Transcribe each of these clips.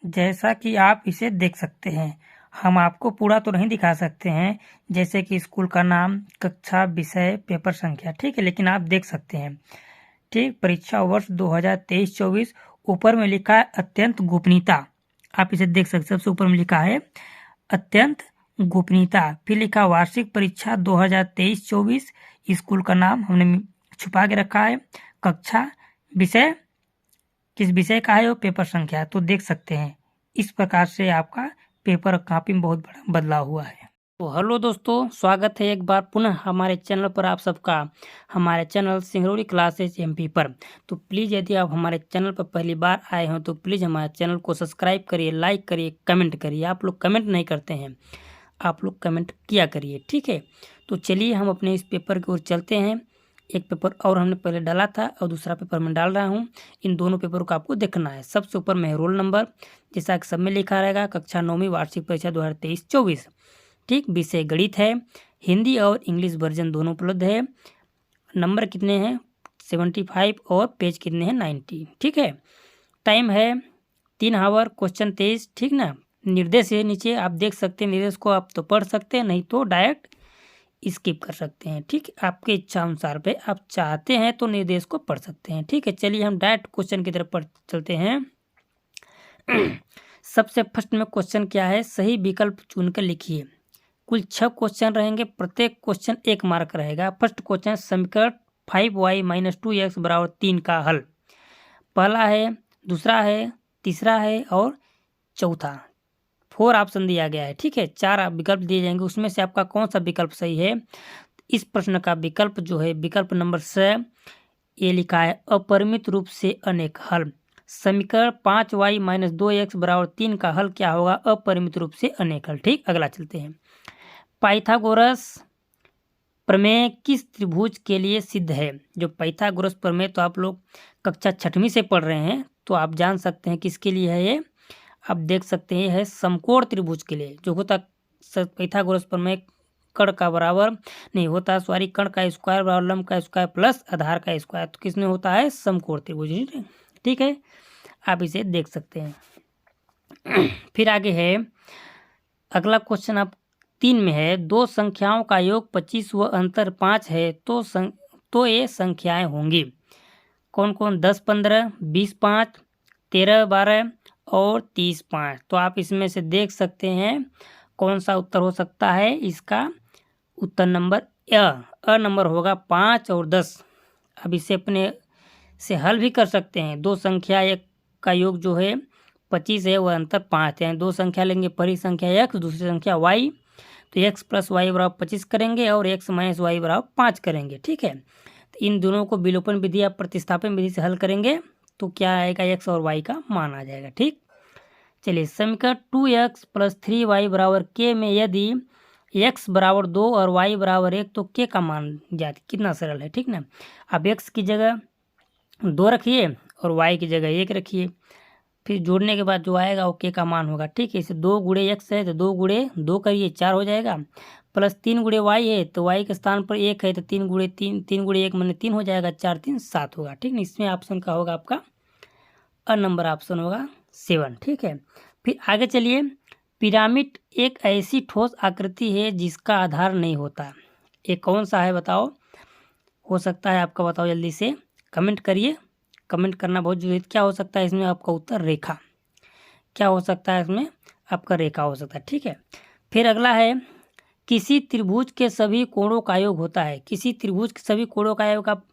जैसा कि आप इसे देख सकते हैं, हम आपको पूरा तो नहीं दिखा सकते हैं, जैसे कि स्कूल का नाम, कक्षा, विषय, पेपर संख्या, ठीक है, लेकिन आप देख सकते हैं। ठीक, परीक्षा वर्ष 2023-24 ऊपर में लिखा है अत्यंत गोपनीयता, आप इसे देख सकते हैं। सबसे ऊपर में लिखा है अत्यंत गोपनीयता, फिर लिखा वार्षिक परीक्षा 2023-24, स्कूल का नाम हमने छुपा के रखा है, कक्षा, विषय किस विषय का है, वो पेपर संख्या। तो देख सकते हैं इस प्रकार से आपका पेपर और कॉपी में बहुत बड़ा बदलाव हुआ है। तो हेलो दोस्तों, स्वागत है एक बार पुनः हमारे चैनल पर आप सबका, हमारे चैनल सिंगरौली क्लासेस एमपी पर। तो प्लीज़ यदि आप हमारे चैनल पर पहली बार आए हो तो प्लीज़ हमारे चैनल को सब्सक्राइब करिए, लाइक करिए, कमेंट करिए। आप लोग कमेंट नहीं करते हैं, आप लोग कमेंट किया करिए, ठीक है। तो चलिए हम अपने इस पेपर की ओर चलते हैं। एक पेपर और हमने पहले डाला था और दूसरा पेपर मैं डाल रहा हूँ। इन दोनों पेपरों को आपको देखना है। सबसे ऊपर में रोल नंबर, जैसा कि सब में लिखा रहेगा, कक्षा 9वीं वार्षिक परीक्षा 2023-24, ठीक। विषय गणित है, हिंदी और इंग्लिश वर्जन दोनों उपलब्ध है। नंबर कितने हैं, 75 और पेज कितने हैं, 90, ठीक है। टाइम है 3 आवर, क्वेश्चन 23, ठीक ना। निर्देश है नीचे, आप देख सकते हैं। निर्देश को आप तो पढ़ सकते हैं, नहीं तो डायरेक्ट स्किप कर सकते हैं, ठीक। आपके इच्छा अनुसार पे आप चाहते हैं तो निर्देश को पढ़ सकते हैं, ठीक है। चलिए हम डायरेक्ट क्वेश्चन की तरफ पढ़ चलते हैं। सबसे फर्स्ट में क्वेश्चन क्या है, सही विकल्प चुनकर लिखिए। कुल 6 क्वेश्चन रहेंगे, प्रत्येक क्वेश्चन 1 मार्क रहेगा। फर्स्ट क्वेश्चन, समीकरण 5y - 2x = 3 का हल। पहला है, दूसरा है, तीसरा है और चौथा। 4 ऑप्शन दिया गया है, ठीक है। 4 विकल्प दिए जाएंगे, उसमें से आपका कौन सा विकल्प सही है। इस प्रश्न का विकल्प जो है, विकल्प नंबर 6, ये लिखा है अपरिमित रूप से अनेक हल। समीकरण 5y - 2x = 3 का हल क्या होगा, अपरिमित रूप से अनेक हल, ठीक। अगला चलते हैं। पाइथागोरस प्रमेय किस त्रिभुज के लिए सिद्ध है। जो पाइथागोरस प्रमेय तो आप लोग कक्षा 6वीं से पढ़ रहे हैं, तो आप जान सकते हैं किसके लिए है ये। आप देख सकते हैं है समकोण त्रिभुज के लिए। जो होता पाइथागोरस प्रमेय कर्ण का बराबर नहीं होता, सॉरी, कर्ण का स्क्वायर बराबर लंब का स्क्वायर प्लस आधार का स्क्वायर, तो किसमें होता है, समकोण त्रिभुज, ठीक है। आप इसे देख सकते हैं। फिर आगे है अगला क्वेश्चन, आप 3 में है, दो संख्याओं का योग 25 व अंतर 5 है तो ये संख्याएं होंगी कौन कौन, 10 15, 20 5, 13 12 और 30 5। तो आप इसमें से देख सकते हैं कौन सा उत्तर हो सकता है। इसका उत्तर नंबर अ नंबर होगा 5 और 10। अब इसे अपने से हल भी कर सकते हैं। दो संख्या एक का योग जो है 25 है, वह अंतर 5 है। दो संख्या लेंगे, पहली संख्या x, दूसरी संख्या y, तो x + y = 25 करेंगे और x - y = 5 करेंगे, ठीक है। तो इन दोनों को विलोपन विधि या प्रतिस्थापन विधि से हल करेंगे तो क्या आएगा, x और y का मान आ जाएगा, ठीक। चलिए, समीकरण 2x + 3y = k में यदि x = 2 और y = 1 तो k का मान ज्ञात। कितना सरल है, ठीक ना। अब x की जगह 2 रखिए और y की जगह 1 रखिए, फिर जोड़ने के बाद जो आएगा वो k का मान होगा, ठीक है। इसे 2 × x है तो 2 × 2 करिए, 4 हो जाएगा, प्लस 3 × y है तो y के स्थान पर 1 है तो 3 × 3, 3 × 1 माने 3 हो जाएगा, 4 3 7 होगा, ठीक है। इसमें ऑप्शन का होगा आपका नंबर ऑप्शन होगा 7, ठीक है। फिर आगे चलिए, पिरामिड एक ऐसी ठोस आकृति है जिसका आधार नहीं होता। ये कौन सा है बताओ, हो सकता है आपका, बताओ जल्दी से कमेंट करिए। कमेंट करना बहुत जरूरी है। क्या हो सकता है इसमें आपका उत्तर, रेखा। क्या हो सकता है इसमें आपका, रेखा हो सकता है, ठीक है। फिर अगला है, किसी त्रिभुज के सभी कोणों का योग होता है। किसी त्रिभुज के सभी कोणों का योग आप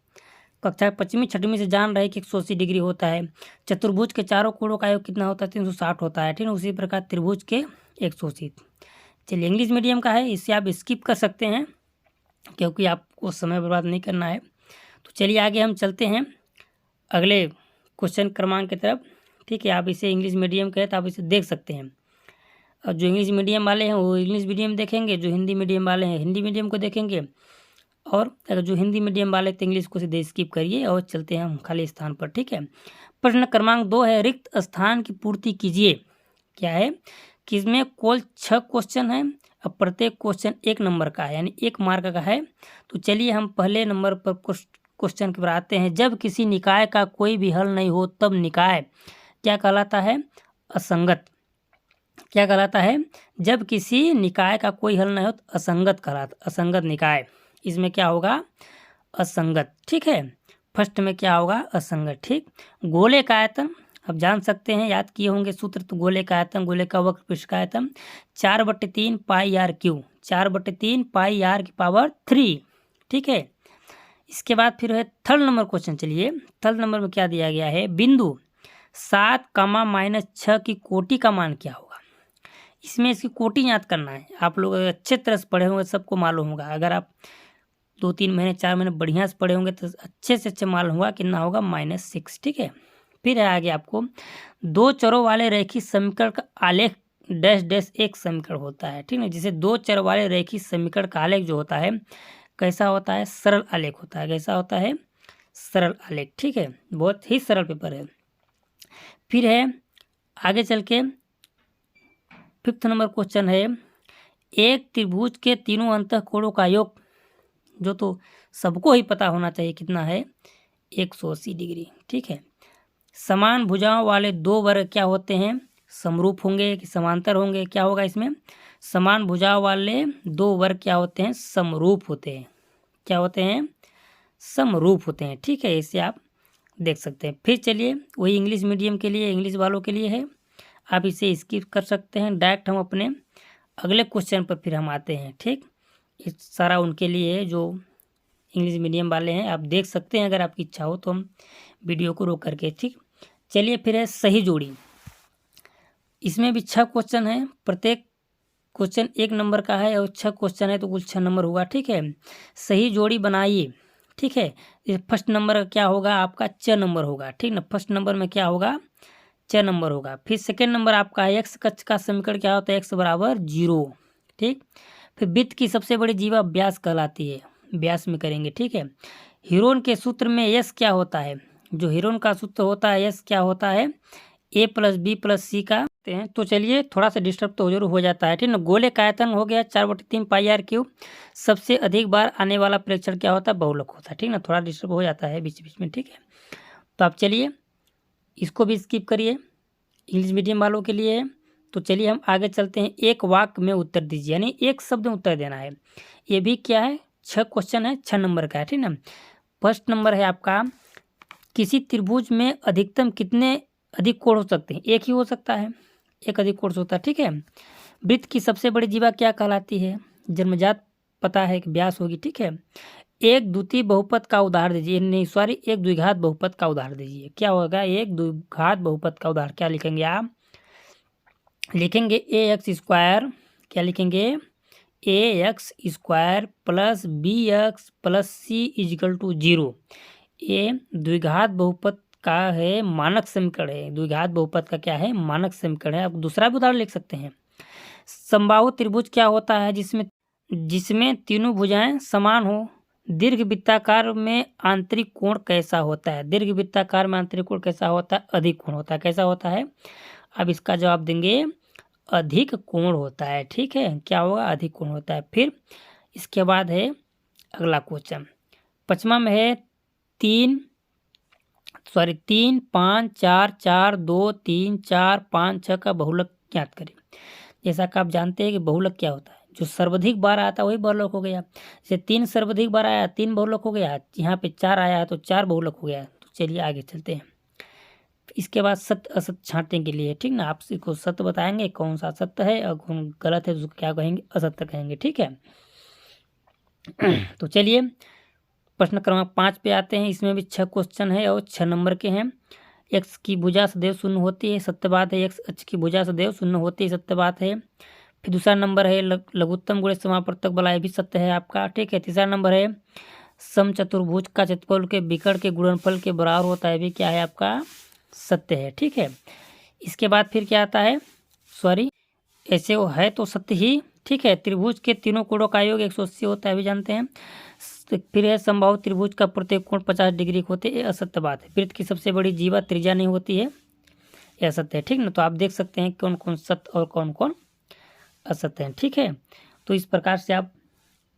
कक्षा 5वीं 6वीं से जान रहे हैं कि 180 डिग्री होता है। चतुर्भुज के चारों कोणों का योग कितना होता है, 360 होता है, ठीक है। उसी प्रकार त्रिभुज के 180। चलिए, इंग्लिश मीडियम का है, इससे आप स्किप कर सकते हैं क्योंकि आपको समय बर्बाद नहीं करना है। तो चलिए आगे हम चलते हैं अगले क्वेश्चन क्रमांक की तरफ, ठीक है। आप इसे इंग्लिश मीडियम का है तो आप इसे देख सकते हैं। और जो इंग्लिश मीडियम वाले हैं वो इंग्लिश मीडियम देखेंगे, जो हिंदी मीडियम वाले हैं हिंदी मीडियम को देखेंगे, और अगर जो हिंदी मीडियम वाले तो इंग्लिश को सीधे स्किप करिए और चलते हैं हम खाली स्थान पर, ठीक है। प्रश्न क्रमांक 2 है, रिक्त स्थान की पूर्ति कीजिए। क्या है कि इसमें कुल 6 क्वेश्चन है, अब प्रत्येक क्वेश्चन 1 नंबर का है, यानी 1 मार्क का है। तो चलिए हम पहले नंबर पर क्वेश्चन के पर आते हैं। जब किसी निकाय का कोई भी हल नहीं हो तब निकाय क्या कहलाता है, असंगत क्या कहलाता है? जब किसी निकाय का कोई हल नहीं हो तो असंगत कहलाता, असंगत निकाय। इसमें क्या होगा? असंगत। ठीक है, फर्स्ट में क्या होगा? असंगत। ठीक, गोले का आयतन अब जान सकते हैं, याद किए होंगे सूत्र। तो गोले का आयतन, गोले का वक्र पृष्ठ का आयतन 4/3 पाई आर क्यू, 4/3 पाई आर की पावर 3। ठीक है, इसके बाद फिर है थर्ड नंबर क्वेश्चन। चलिए थर्ड नंबर में क्या दिया गया है? बिंदु 7, -6 की कोटि का मान क्या होगा? इसमें इसकी कोटि याद करना है। आप लोग अच्छे तरह से पढ़े होंगे, सबको मालूम होगा। अगर आप 2-3 महीने 4 महीने बढ़िया से पढ़े होंगे तो अच्छे से अच्छे मालूम होगा कितना होगा? -6। ठीक है, फिर है आगे आपको 2 चरों वाले रैखिक समीकरण का आलेख डैश डैश एक समीकरण होता है। ठीक है, जिसे 2 चर वाले रैखिक समीकरण का आलेख जो होता है कैसा होता है? सरल आलेख होता है। कैसा होता है? सरल आलेख। ठीक है, बहुत ही सरल पेपर है। फिर है आगे चल के फिफ्थ नंबर क्वेश्चन है, एक त्रिभुज के तीनों अंतःकोणों का योग, जो तो सबको ही पता होना चाहिए कितना है? 180 डिग्री। ठीक है, समान भुजाओं वाले दो वर्ग क्या होते हैं? समरूप होंगे कि समांतर होंगे? क्या होगा इसमें? समान भुजाओं वाले दो वर्ग क्या होते हैं? समरूप होते हैं। क्या होते हैं? समरूप होते हैं। ठीक है, इसे आप देख सकते हैं। फिर चलिए वही इंग्लिश मीडियम के लिए, इंग्लिश वालों के लिए है, आप इसे स्किप कर सकते हैं। डायरेक्ट हम अपने अगले क्वेश्चन पर फिर हम आते हैं। ठीक, इस सारा उनके लिए है जो इंग्लिश मीडियम वाले हैं। आप देख सकते हैं अगर आपकी इच्छा हो तो हम वीडियो को रोक करके। ठीक, चलिए फिर है सही जोड़ी। इसमें भी 6 क्वेश्चन है, प्रत्येक क्वेश्चन 1 नंबर का है और 6 क्वेश्चन है तो कुल 6 नंबर होगा। ठीक है, सही जोड़ी बनाइए। ठीक है, फर्स्ट नंबर क्या होगा आपका? 6 नंबर होगा। ठीक ना, फर्स्ट नंबर में क्या होगा? 6 नंबर होगा। फिर सेकेंड नंबर आपका है एक्स कक्ष का समीकरण क्या होता है? x = 0। ठीक, फिर वृत्त की सबसे बड़ी जीवा व्यास कहलाती है, व्यास में करेंगे। ठीक है, हीरोन के सूत्र में यस क्या होता है? जो हीरोन का सूत्र होता है यस क्या होता है? a + b + c का। तो चलिए थोड़ा सा डिस्टर्ब तो जरूर हो जाता है। ठीक ना, गोले का आयतन हो गया 4/3 पाई आर क्यूब। सबसे अधिक बार आने वाला प्रेक्षण क्या होता है? बहुलक होता है। ठीक ना, थोड़ा डिस्टर्ब हो जाता है बीच बीच में। ठीक है, तो आप चलिए इसको भी स्किप करिए, इंग्लिश मीडियम वालों के लिए है। तो चलिए हम आगे चलते हैं। एक वाक्य में उत्तर दीजिए, यानी एक शब्द में उत्तर देना है। ये भी क्या है? 6 क्वेश्चन है, 6 नंबर का है। ठीक ना, फर्स्ट नंबर है आपका, किसी त्रिभुज में अधिकतम कितने अधिक कोण हो सकते हैं? एक ही हो सकता है, एक अधिक कोण होता है। ठीक है, वृत्त की सबसे बड़ी जीवा क्या कहलाती है? जन्मजात पता है कि व्यास होगी। ठीक है, एक द्वितीय बहुपद का उदाहरण दीजिए, नहीं सॉरी, एक द्विघात बहुपद का उदाहरण दीजिए। क्या होगा? एक द्विघात बहुपद का उदाहरण क्या लिखेंगे आप? लिखेंगे ax², क्या लिखेंगे? ax² + bx + c = 0। ये द्विघात बहुपद का है, मानक समीकरण है। द्विघात बहुपद का क्या है? मानक समीकरण है। आप दूसरा भी उदाहरण लिख सकते हैं। समबाहु त्रिभुज क्या होता है? जिसमें तीनों भुजाएं समान हो। दीर्घ वृत्ताकार में आंतरिक कोण कैसा होता है? दीर्घ वृत्ताकार में आंतरिक कोण कैसा होता है? अधिक कोण होता है। कैसा होता है? अब इसका जवाब देंगे अधिक कोण होता है। ठीक है, क्या होगा? अधिक कोण होता है। फिर इसके बाद है अगला क्वेश्चन, 5वां में है 3, 5, 4, 4, 2, 3, 4, 5, 6 का बहुलक ज्ञात करें। जैसा कि आप जानते हैं कि बहुलक क्या होता है? जो सर्वाधिक बार आता है वही बहुलक हो गया। जैसे 3 सर्वाधिक बार आया, 3 बहुलक हो गया। यहाँ पे 4 आया है तो 4 बहुलक हो गया। तो चलिए आगे चलते हैं। इसके बाद सत्य असत्य छांटने के लिए, ठीक ना, आप इसको सत्य बताएंगे कौन सा सत्य है और कौन गलत है, तो उसको क्या कहेंगे? असत्य कहेंगे। ठीक है, तो चलिए प्रश्न क्रमांक 5 पे आते हैं। इसमें भी 6 क्वेश्चन है और 6 नंबर के हैं। एक्स की भुजा सदैव शून्य होती है, सत्य बात है। एक्स अक्ष की भुजा सदैव शून्य होती है, सत्य बात है। फिर दूसरा नंबर है लघुत्तम गुणे समापवर्तक बला, ये भी सत्य है आपका। ठीक है, तीसरा नंबर है समचतुर्भुज का चतुर्भुज के विकर्ण के गुणनफल के बराबर होता है, भी क्या है आपका? सत्य है। ठीक है, इसके बाद फिर क्या आता है? सॉरी, ऐसे वो है तो सत्य ही। ठीक है, त्रिभुज के तीनों कोणों का योग 180 होता है, भी जानते हैं। फिर है समबाहु त्रिभुज का प्रत्येक कोण 50 डिग्री होते हैं, असत्य बात है। वृत्त की सबसे बड़ी जीवा त्रिज्या नहीं होती है, यह सत्य है। ठीक ना, तो आप देख सकते हैं कौन कौन सत्य और कौन कौन असत्य है। ठीक है, तो इस प्रकार से आप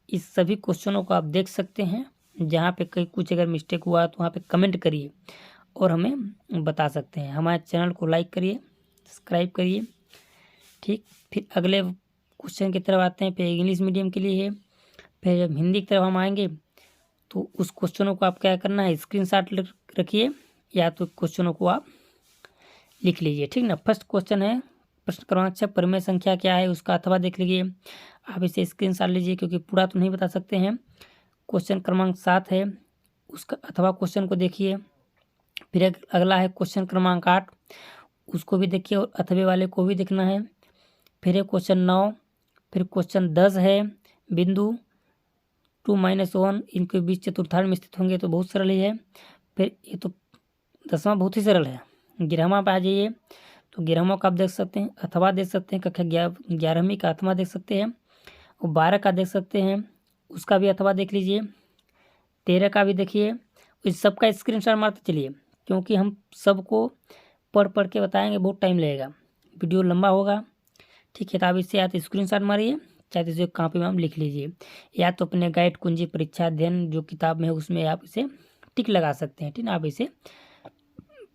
इस सभी क्वेश्चनों को आप देख सकते हैं। जहाँ पे कहीं कुछ अगर मिस्टेक हुआ तो वहाँ पे कमेंट करिए और हमें बता सकते हैं। हमारे चैनल को लाइक करिए, सब्सक्राइब करिए। ठीक, फिर अगले क्वेश्चन की तरफ आते हैं। फिर इंग्लिश मीडियम के लिए है। फिर जब हिंदी की तरफ हम आएंगे तो उस क्वेश्चनों को आप क्या करना है, स्क्रीनशॉट रखिए या तो क्वेश्चनों को आप लिख लीजिए। ठीक ना। फर्स्ट क्वेश्चन है प्रश्न क्रमांक 6, परिमेय संख्या क्या है उसका अथवा देख लीजिए। आप इसे स्क्रीनशॉट लीजिए क्योंकि पूरा तो नहीं बता सकते हैं। क्वेश्चन क्रमांक 7 है, उसका अथवा क्वेश्चन को देखिए। फिर अगला है क्वेश्चन क्रमांक 8, उसको भी देखिए और अथवे वाले को भी देखना है। फिर है क्वेश्चन 9, फिर क्वेश्चन 10 है, बिंदु 2 - 1 इनके बीच चतुर्थांश में स्थित होंगे तो बहुत सरल ही है। फिर ये तो 10वां बहुत ही सरल है। 11वां पे आ जाइए तो 11वां का आप देख सकते हैं, अथवा देख सकते हैं। कक्षा 11वीं का अथवा देख सकते हैं और 12 का देख सकते हैं, उसका भी अथवा देख लीजिए। 13 का भी देखिए। इस सब का स्क्रीनशॉट मारते चलिए क्योंकि हम सबको पढ़ पढ़ के बताएंगे, बहुत टाइम लगेगा, वीडियो लंबा होगा। ठीक है, तो आप इससे या तो स्क्रीनशॉट मारिए चाहे तो इसे कॉपी में आप लिख लीजिए, या तो अपने गाइड कुंजी परीक्षा अध्ययन जो किताब में है उसमें आप इसे टिक लगा सकते हैं। ठीक ना, आप इसे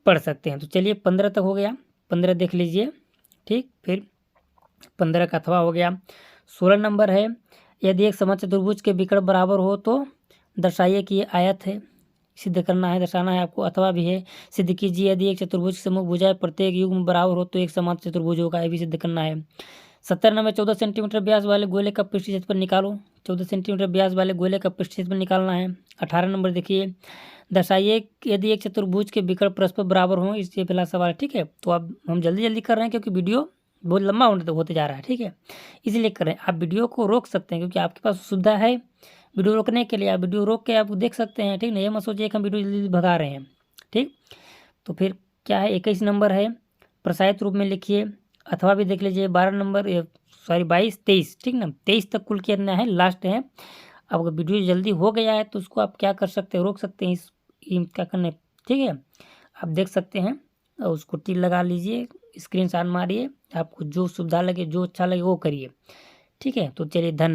पढ़ सकते हैं। तो चलिए 15 तक हो गया, 15 देख लीजिए। ठीक, फिर 15 का अथवा हो गया। 16 नंबर है, यदि एक समचतुर्भुज के विकर्ण बराबर हो तो दर्शाइए कि ये आयत है। सिद्ध करना है, दर्शाना है आपको। अथवा भी है, सिद्ध कीजिए यदि एक चतुर्भुज के सम्मुख भुजाएं प्रत्येक युग्म बराबर हो तो एक समान चतुर्भुज होगा। ये भी सिद्ध करना है। 70 नंबर, 14 सेंटीमीटर व्यास वाले गोले का पृष्ठ क्षेत्रफल निकालो। 14 सेंटीमीटर व्यास वाले गोले का पृष्ठ क्षेत्रफल निकालना है। 18 नंबर देखिए, दर्शाइए यदि एक चतुर्भुज के विकर्ण परस्पर बराबर हों। इससे पहला सवाल। ठीक है, तो अब हम जल्दी जल्दी कर रहे हैं क्योंकि वीडियो बहुत लंबा होते जा रहा है। ठीक है, इसलिए कर रहे हैं। आप वीडियो को रोक सकते हैं क्योंकि आपके पास सुविधा है वीडियो रोकने के लिए। आप वीडियो रोक के आप देख सकते हैं। ठीक ना, ये मत सोचिए कि हम वीडियो जल्दी भगा रहे हैं। ठीक, तो फिर क्या है, 21 नंबर है, प्रसारित रूप में लिखिए। अथवा भी देख लीजिए। 12 नंबर, 22, 23। ठीक ना, 23 तक कुल कितना है, लास्ट है। अब अगर वीडियो जल्दी हो गया है तो उसको आप क्या कर सकते हैं, रोक सकते हैं। क्या करना, ठीक है, आप देख सकते हैं और उसको टिक लगा लीजिए, स्क्रीनशॉट मारिए। आपको जो सुविधा लगे, जो अच्छा लगे वो करिए। ठीक है, तो चलिए धन्यवाद।